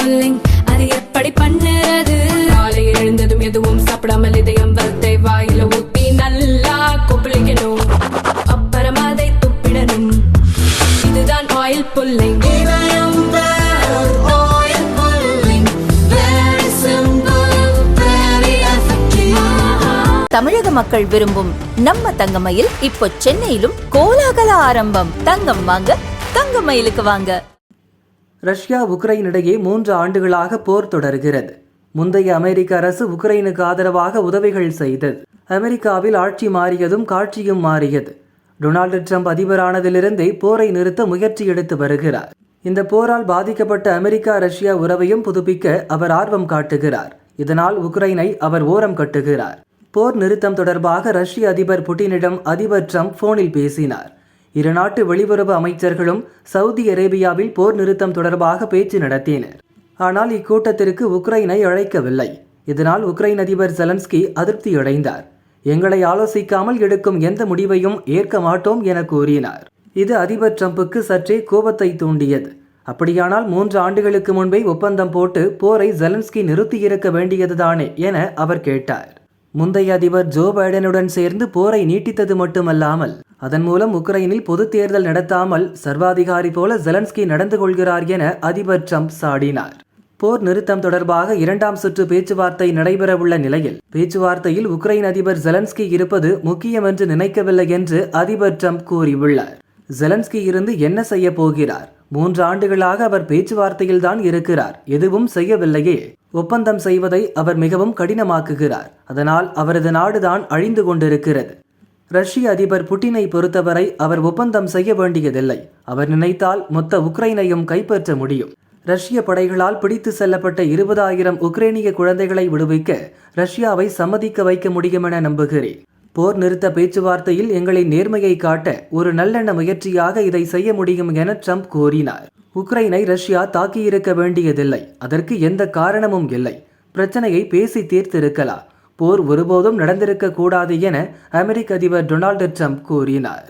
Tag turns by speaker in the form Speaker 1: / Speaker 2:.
Speaker 1: Pulling அது எப்படி பண்ணுறது? காலையில் எழுந்ததும் எதுவும் சாப்பிடாமல் இதயம் வளர்த்தை வாயில ஊத்தி நல்லா கொப்பளிக்கணும், அப்புறம் அதை துப்பிடணும். இதுதான் ஆயில் புல்லிங்.
Speaker 2: தமிழக மக்கள் விரும்பும் நம்ம தங்கமயில் இப்போ சென்னையிலும் கோலாகல ஆரம்பம். தங்கம் வாங்க, தங்கமயிலுக்கு வாங்க.
Speaker 3: ரஷ்யா உக்ரைன் இடையே 3 ஆண்டுகளாக போர் தொடர்கிறது. முந்தைய அமெரிக்க அரசு உக்ரைனுக்கு ஆதரவாக உதவிகள் செய்தது. அமெரிக்காவில் ஆட்சி மாறியதும் காட்சியும் மாறியது. டொனால்டு ட்ரம்ப் அதிபரானதிலிருந்தே போரை நிறுத்த முயற்சி எடுத்து வருகிறார். இந்த போரால் பாதிக்கப்பட்ட அமெரிக்கா ரஷ்யா உறவையும் புதுப்பிக்க அவர் ஆர்வம் காட்டுகிறார். இதனால் உக்ரைனை அவர் ஓரம் கட்டுகிறார். போர் நிறுத்தம் தொடர்பாக ரஷ்ய அதிபர் புட்டினிடம் அதிபர் ட்ரம்ப் போனில் பேசினார். இரு நாட்டு வெளியுறவு அமைச்சர்களும் சவுதி அரேபியாவில் போர் நிறுத்தம் தொடர்பாக பேச்சு நடத்தினர். ஆனால் இக்கூட்டத்திற்கு உக்ரைனை அழைக்கவில்லை. இதனால் உக்ரைன் அதிபர் ஜெலன்ஸ்கி அதிருப்தியடைந்தார். எங்களை ஆலோசிக்காமல் எடுக்கும் எந்த முடிவையும் ஏற்க மாட்டோம் என கூறினார். இது அதிபர் ட்ரம்புக்கு சற்றே கோபத்தை தூண்டியது. அப்படியானால் 3 ஆண்டுகளுக்கு முன்பே ஒப்பந்தம் போட்டு போரை ஜெலன்ஸ்கி நிறுத்தியிருக்க வேண்டியதுதானே என அவர் கேட்டார். முந்தைய அதிபர் ஜோ பைடனுடன் சேர்ந்து போரை நீட்டித்தது மட்டுமல்லாமல் அதன் மூலம் உக்ரைனில் பொது தேர்தல் நடத்தாமல் சர்வாதிகாரி போல ஜெலன்ஸ்கி நடந்து கொள்கிறார் என அதிபர் ட்ரம்ப் சாடினார். போர் நிறுத்தம் தொடர்பாக 2ஆம் சுற்று பேச்சுவார்த்தை நடைபெறவுள்ள நிலையில் பேச்சுவார்த்தையில் உக்ரைன் அதிபர் ஜெலன்ஸ்கி இருப்பது முக்கியம் என்று நினைக்கவில்லை என்று அதிபர் ட்ரம்ப் கூறியுள்ளார். ஜெலன்ஸ்கி இருந்து என்ன செய்ய போகிறார்? 3 ஆண்டுகளாக அவர் பேச்சுவார்த்தையில் தான் இருக்கிறார், எதுவும் செய்யவில்லையே. ஒப்பந்தம் செய்வதை அவர் மிகவும் கடினமாக்குகிறார். அதனால் அவரது நாடுதான் அழிந்து கொண்டிருக்கிறது. ரஷ்ய அதிபர் புட்டினை பொறுத்தவரை அவர் ஒப்பந்தம் செய்ய வேண்டியதில்லை. அவர் நினைத்தால் மொத்த உக்ரைனையும் கைப்பற்ற முடியும். ரஷ்ய படைகளால் பிடித்து செல்லப்பட்ட 20,000 உக்ரைனிய குழந்தைகளை விடுவிக்க ரஷ்யாவை சம்மதிக்க வைக்க முடியும் என நம்புகிறேன். போர் நிறுத்த பேச்சுவார்த்தையில் எங்களின் நேர்மையை காட்ட ஒரு நல்லெண்ண முயற்சியாக இதை செய்ய முடியும் என ட்ரம்ப் கூறினார். உக்ரைனை ரஷ்யா தாக்கியிருக்க வேண்டியதில்லை. அதற்கு எந்த காரணமும் இல்லை. பிரச்சனையை பேசி தீர்த்திருக்கலாம். போர் ஒருபோதும் நடந்திருக்க கூடாது என அமெரிக்க அதிபர் டொனால்டு ட்ரம்ப் கூறினார்.